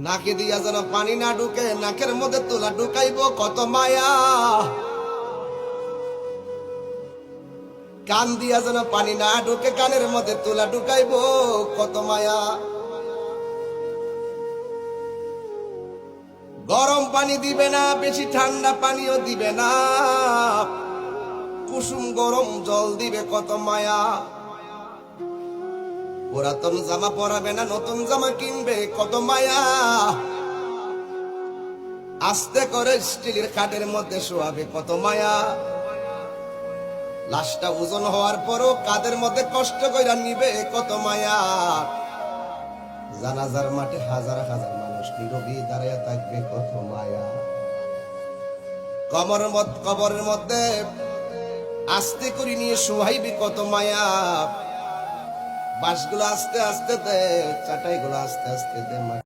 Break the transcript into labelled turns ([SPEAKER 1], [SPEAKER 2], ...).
[SPEAKER 1] নাকে দিয়া যেন পানি না ঢুকে, নাকের মধ্যে তোলা ঢুকাইব কত মায়া। কান দিয়া যেন পানি না ঢুকে, কানের মধ্যে তোলা ঢুকাইব কত মায়া। গরম পানি দিবে না, বেশি ঠান্ডা পানিও দিবে না, কুসুম গরম জল দিবে কত মায়া। পুরাতন জামা পরাবে না, নতুন জামা কিনবে কত মায়া। আস্তে করে স্টিলের খাটের মধ্যে শোয়াবে কত মায়া। লাশটা ওজন হওয়ার পরও কাদের মধ্যে কষ্ট কইরা নিবে কত মায়া। জানাজার মাঠে হাজার হাজার মানুষ নীরবে দাঁড়াইয়া থাকবে কত মায়া। কবরের মধ্যে আস্তে করে নিয়ে শোয়াইবে কত মায়া। বাঁশগুলো আস্তে আস্তে দে, চাটাইগুলো আস্তে আস্তে দে।